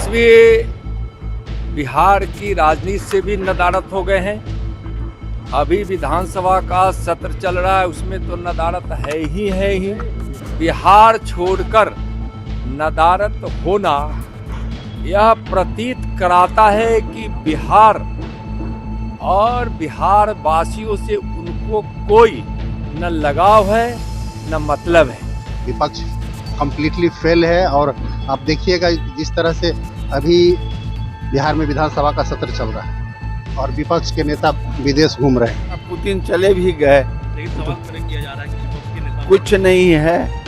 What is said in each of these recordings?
तेजस्वी बिहार की राजनीति से भी नदारद हो गए हैं। अभी विधानसभा का सत्र चल रहा है, उसमें तो नदारद है ही। बिहार छोड़कर नदारद होना यह प्रतीत कराता है कि बिहार और बिहार वासियों से उनको कोई न लगाव है न मतलब है। विपक्ष कंप्लीटली फेल है और आप देखिएगा जिस तरह से अभी बिहार में विधानसभा का सत्र चल रहा है और विपक्ष के नेता विदेश घूम रहे हैं। पुतिन चले भी गए, लेकिन सवाल किया जा रहा है कि विपक्ष के नेता कुछ नहीं है।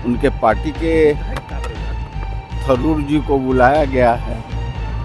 उनके पार्टी के थरूर जी को बुलाया गया है,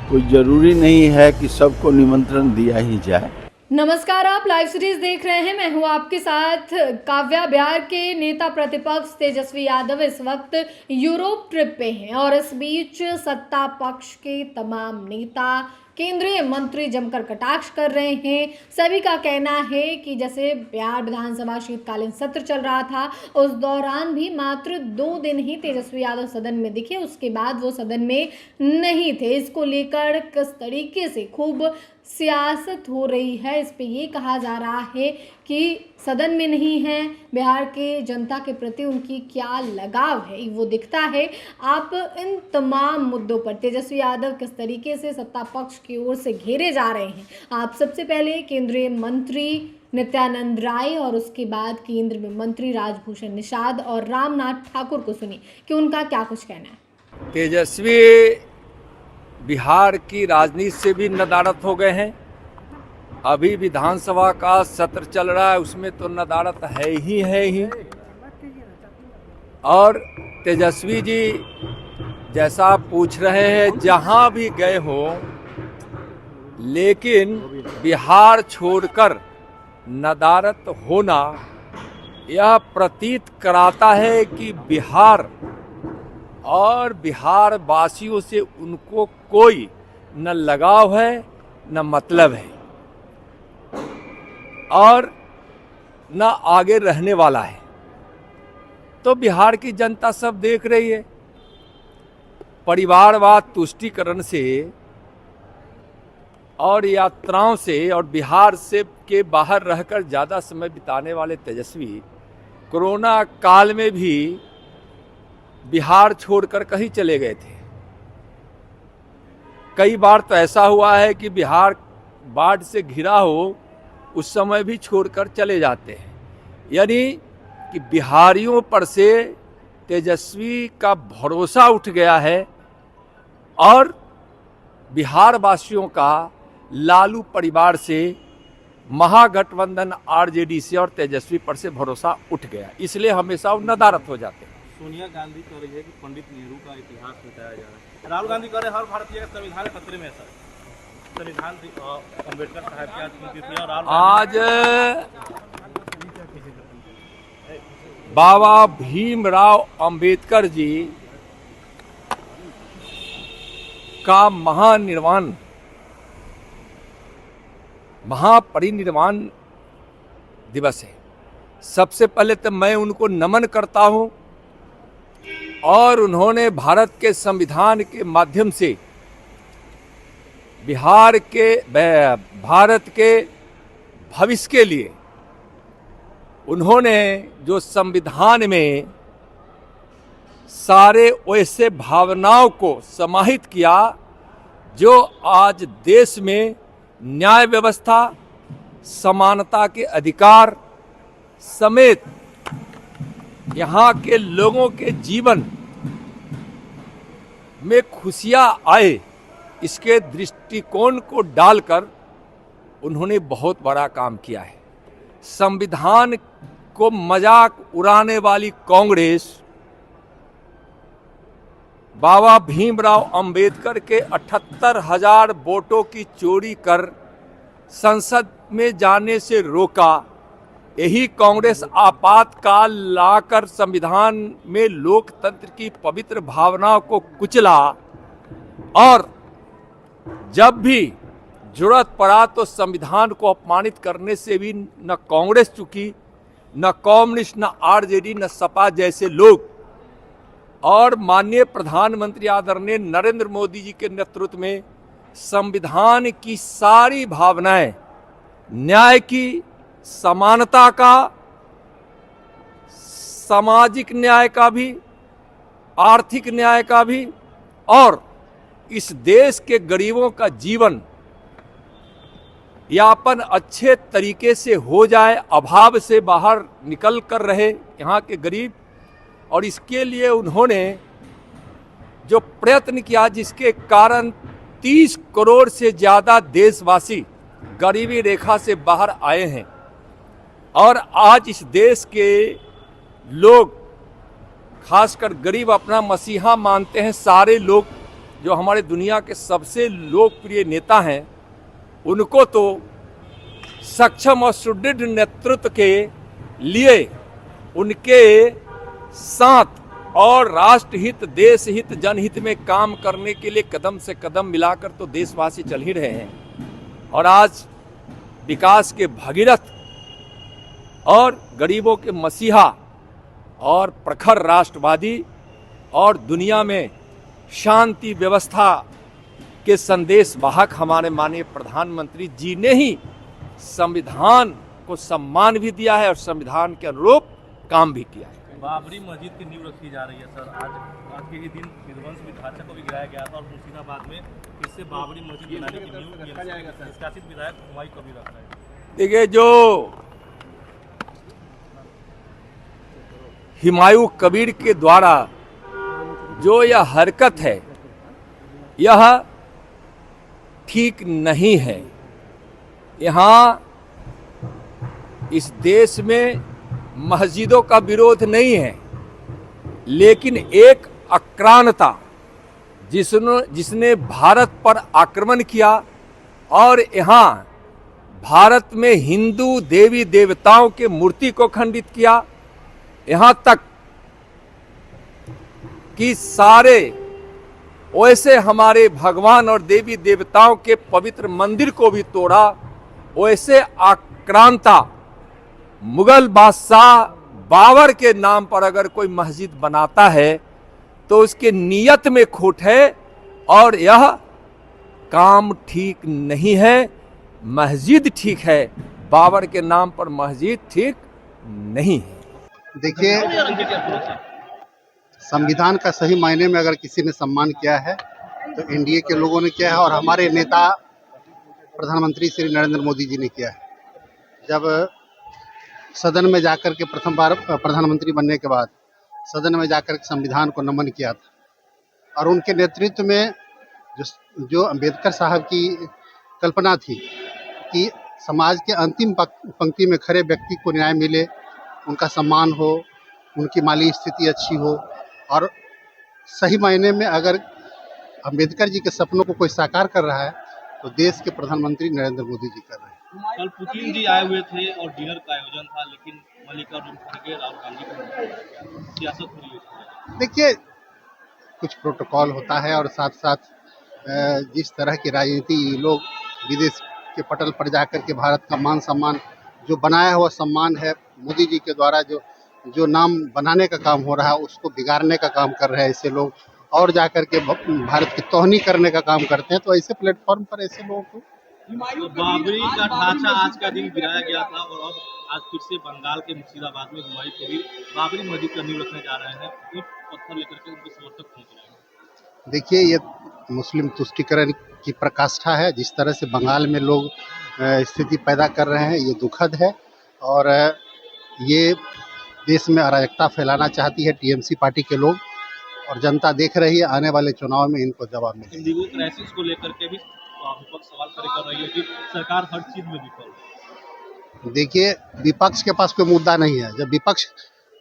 कोई जरूरी नहीं है कि सबको निमंत्रण दिया ही जाए। नमस्कार, आप लाइव सीरीज देख रहे हैं। मैं हूं आपके साथ काव्या। बिहार के नेता प्रतिपक्ष तेजस्वी यादव इस वक्त यूरोप ट्रिप पे हैं और इस बीच सत्ता पक्ष के तमाम नेता, केंद्रीय मंत्री जमकर कटाक्ष कर रहे हैं। सभी का कहना है कि जैसे बिहार विधानसभा शीतकालीन सत्र चल रहा था, उस दौरान भी मात्र 2 दिन ही तेजस्वी यादव सदन में दिखे, उसके बाद वो सदन में नहीं थे। इसको लेकर किस तरीके से खूब सियासत हो रही है, इस पे ये कहा जा रहा है कि सदन में नहीं है, बिहार के जनता के प्रति उनकी क्या लगाव है वो दिखता है। आप इन तमाम मुद्दों पर तेजस्वी यादव किस तरीके से सत्ता पक्ष की ओर से घेरे जा रहे हैं, आप सबसे पहले केंद्रीय मंत्री नित्यानंद राय और उसके बाद केंद्र में मंत्री राजभूषण निषाद और रामनाथ ठाकुर को सुनिए कि उनका क्या कुछ कहना है। तेजस्वी बिहार की राजनीति से भी नदारद हो गए हैं। अभी विधानसभा का सत्र चल रहा है, उसमें तो नदारद है ही। और तेजस्वी जी जैसा आप पूछ रहे हैं, जहां भी गए हो, लेकिन बिहार छोड़कर नदारद होना यह प्रतीत कराता है कि बिहार और बिहार वासियों से उनको कोई न लगाव है न मतलब है और न आगे रहने वाला है। तो बिहार की जनता सब देख रही है। परिवारवाद तुष्टीकरण से और यात्राओं से और बिहार से के बाहर रहकर ज़्यादा समय बिताने वाले तेजस्वी कोरोना काल में भी बिहार छोड़कर कहीं चले गए थे। कई बार तो ऐसा हुआ है कि बिहार बाढ़ से घिरा हो, उस समय भी छोड़कर चले जाते हैं। यानी कि बिहारियों पर से तेजस्वी का भरोसा उठ गया है और बिहार वासियों का लालू परिवार से, महागठबंधन आरजेडी से और तेजस्वी पर से भरोसा उठ गया, इसलिए हमेशा वो नदारद हो जाते हैं। सोनिया गांधी कह रही है कि पंडित नेहरू का इतिहास बताया जा रहा है। राहुल गांधी कह रहे हैं हर भारतीय का संविधान खतरे में है। सर, संविधान अम्बेडकर साहब की आज पुण्यतिथि और आज बाबा भीमराव अंबेडकर जी का महापरिनिर्वाण दिवस है। सबसे पहले तो मैं उनको नमन करता हूं और उन्होंने भारत के संविधान के माध्यम से भारत के भविष्य के लिए उन्होंने जो संविधान में सारे वैसे भावनाओं को समाहित किया जो आज देश में न्याय व्यवस्था, समानता के अधिकार समेत यहाँ के लोगों के जीवन में खुशियाँ आए, इसके दृष्टिकोण को डालकर उन्होंने बहुत बड़ा काम किया है। संविधान को मजाक उड़ाने वाली कांग्रेस बाबा भीमराव अंबेडकर के 78,000 वोटों की चोरी कर संसद में जाने से रोका। यही कांग्रेस आपातकाल लाकर संविधान में लोकतंत्र की पवित्र भावनाओं को कुचला और जब भी जरूरत पड़ा तो संविधान को अपमानित करने से भी न कांग्रेस चुकी, न कम्युनिस्ट, न आरजेडी, न सपा जैसे लोग और माननीय प्रधानमंत्री आदरणीय नरेंद्र मोदी जी के नेतृत्व में संविधान की सारी भावनाएं, न्याय की, समानता का, सामाजिक न्याय का भी, आर्थिक न्याय का भी, और इस देश के गरीबों का जीवन यापन अच्छे तरीके से हो जाए, अभाव से बाहर निकल कर रहे यहाँ के गरीब, और इसके लिए उन्होंने जो प्रयत्न किया जिसके कारण 30 करोड़ से ज़्यादा देशवासी गरीबी रेखा से बाहर आए हैं। और आज इस देश के लोग, खासकर गरीब, अपना मसीहा मानते हैं। सारे लोग जो हमारे दुनिया के सबसे लोकप्रिय नेता हैं, उनको तो सक्षम और सुदृढ़ नेतृत्व के लिए उनके साथ और राष्ट्रहित, देश हित, जनहित में काम करने के लिए कदम से कदम मिलाकर तो देशवासी चल ही रहे हैं। और आज विकास के भगीरथ और गरीबों के मसीहा और प्रखर राष्ट्रवादी और दुनिया में शांति व्यवस्था के संदेश वाहक हमारे माननीय प्रधानमंत्री जी ने ही संविधान को सम्मान भी दिया है और संविधान के अनुरूप काम भी किया है। बाबरी मस्जिद की नींव रखी जा रही है सर। आज के ही दिन विध्वंस भी ढांचा को भी गिराया गया था और मुर्शिदाबाद में इससे बाबरी मस्जिद बनाने की नींव निष्कासित विधायक हुमायूं कबीर रख रहे हैं। देखिए, जो हुमायूं कबीर के द्वारा जो यह हरकत है, यह ठीक नहीं है। यहाँ इस देश में मस्जिदों का विरोध नहीं है, लेकिन एक आक्रांता जिसने भारत पर आक्रमण किया और यहाँ भारत में हिंदू देवी देवताओं के मूर्ति को खंडित किया, यहाँ तक कि सारे वैसे हमारे भगवान और देवी देवताओं के पवित्र मंदिर को भी तोड़ा, वैसे आक्रांता मुगल बादशाह बाबर के नाम पर अगर कोई मस्जिद बनाता है तो उसके नीयत में खोट है और यह काम ठीक नहीं है। मस्जिद ठीक है, बाबर के नाम पर मस्जिद ठीक नहीं है। देखिए, संविधान का सही मायने में अगर किसी ने सम्मान किया है तो एनडीए के लोगों ने किया है और हमारे नेता प्रधानमंत्री श्री नरेंद्र मोदी जी ने किया है। जब सदन में जाकर के प्रथम बार प्रधानमंत्री बनने के बाद सदन में जाकर के संविधान को नमन किया था और उनके नेतृत्व में जो अंबेडकर साहब की कल्पना थी कि समाज के अंतिम पंक्ति में खड़े व्यक्ति को न्याय मिले, उनका सम्मान हो, उनकी माली स्थिति अच्छी हो, और सही मायने में अगर अंबेडकर जी के सपनों को कोई साकार कर रहा है तो देश के प्रधानमंत्री नरेंद्र मोदी जी कर रहे हैं। कल पुतिन जी आए हुए थे और डिनर का आयोजन था, लेकिन मल्लिकार्जुन खड़गे, राहुल गांधी को सियासत हो रही है। देखिए, कुछ प्रोटोकॉल होता है और साथ साथ जिस तरह की राजनीति लोग विदेश के पटल पर जाकर के भारत का मान सम्मान जो बनाया हुआ सम्मान है, मोदी जी के द्वारा जो नाम बनाने का काम हो रहा है उसको बिगाड़ने का काम कर रहे हैं ऐसे लोग, और जाकर के भारत की तौहनी करने का काम करते हैं। तो ऐसे प्लेटफॉर्म पर ऐसे लोगों को बाबरी का ढांचा आज का दिन गिराया गया था और अब आज फिर से बंगाल के मुर्शिदाबाद में हुमायूं कबीर बाबरी मस्जिद का नींव रखने जा रहे हैं। ईंट पत्थर लेकर के उनके समर्थक पहुंच रहे हैं। देखिए, ये मुस्लिम तुष्टीकरण की प्रकाष्ठा है। जिस तरह से बंगाल में लोग स्थिति पैदा कर रहे हैं, ये दुखद है और ये देश में अराजकता फैलाना चाहती है टीएमसी पार्टी के लोग, और जनता देख रही है आने वाले चुनाव में इनको जवाब मिलेगा। इंडिगो क्राइसिस को लेकर के भी विपक्ष सवाल खड़े कर रही है कि सरकार हर चीज में विफल है। देखिए, विपक्ष के पास कोई मुद्दा नहीं है। जब विपक्ष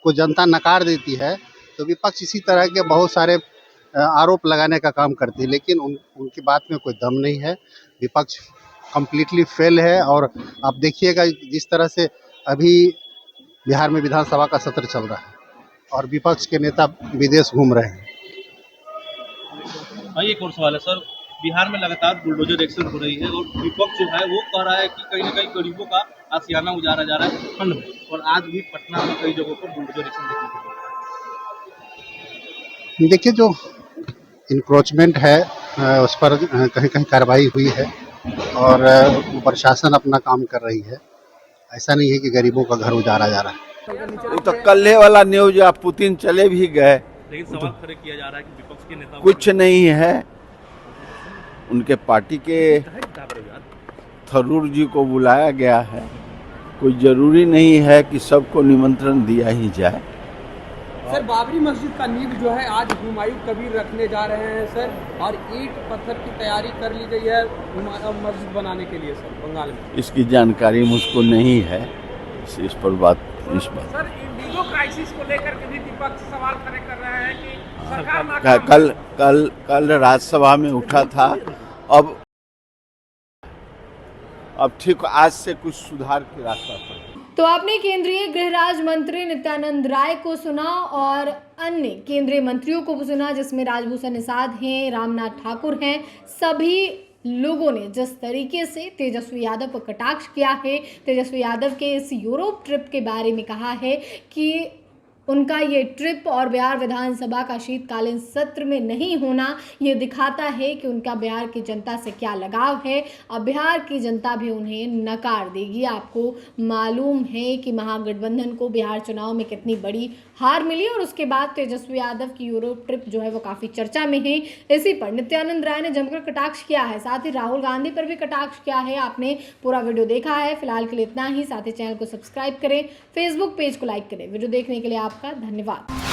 को जनता नकार देती है तो विपक्ष इसी तरह के बहुत सारे आरोप लगाने का काम करती है, लेकिन उनकी बात में कोई दम नहीं है। विपक्ष कम्प्लीटली फेल है। और आप देखिएगा जिस तरह से अभी बिहार में विधानसभा का सत्र चल रहा है और विपक्ष के नेता विदेश घूम रहे हैं। भाई, एक और सवाल है सर, बिहार में लगातार बुलडोजर एक्शन हो रही है और विपक्ष जो है वो कह रहा है कि कहीं ना कहीं गरीबों का आशियाना उजारा जा रहा है फंड में, और आज भी पटना में कई जगहों पर बुलडोजर एक्शन देखने को मिला। देखिए, जो इंक्रोचमेंट है उस पर कहीं कहीं कार्रवाई हुई है और प्रशासन अपना काम कर रही है। ऐसा नहीं है कि गरीबों का घर उजाड़ा जा रहा है। वो तो कल्हे वाला न्यूज, आप पुतिन चले भी गए, लेकिन सवाल खड़े किया जा रहा है कि विपक्ष के नेता कुछ नहीं है। उनके पार्टी के थरूर जी को बुलाया गया है, कोई जरूरी नहीं है कि सबको निमंत्रण दिया ही जाए। सर, बाबरी मस्जिद का नींव जो है आज हुमायूं कबीर रखने जा रहे हैं सर, और ईंट पत्थर की तैयारी कर ली गई है मस्जिद बनाने के लिए सर बंगाल में। इसकी जानकारी मुझको नहीं है, इस पर सर, इंडिगो क्राइसिस को लेकर के भी विपक्ष सवाल खड़े कर रहे हैं कि सरकार कल राज्यसभा में उठा था। अब ठीक आज से कुछ सुधार के रास्ता पर। तो आपने केंद्रीय गृह राज्य मंत्री नित्यानंद राय को सुना और अन्य केंद्रीय मंत्रियों को भी सुना, जिसमें राजभूषण निषाद हैं, रामनाथ ठाकुर हैं। सभी लोगों ने जिस तरीके से तेजस्वी यादव पर कटाक्ष किया है, तेजस्वी यादव के इस यूरोप ट्रिप के बारे में कहा है कि उनका ये ट्रिप और बिहार विधानसभा का शीतकालीन सत्र में नहीं होना ये दिखाता है कि उनका बिहार की जनता से क्या लगाव है। अब बिहार की जनता भी उन्हें नकार देगी। आपको मालूम है कि महागठबंधन को बिहार चुनाव में कितनी बड़ी हार मिली और उसके बाद तेजस्वी यादव की यूरोप ट्रिप जो है वो काफ़ी चर्चा में है। इसी पर नित्यानंद राय ने जमकर कटाक्ष किया है, साथ ही राहुल गांधी पर भी कटाक्ष किया है। आपने पूरा वीडियो देखा है। फिलहाल के लिए इतना ही। साथ ही चैनल को सब्सक्राइब करें, फेसबुक पेज को लाइक करें। वीडियो देखने के लिए आपका धन्यवाद।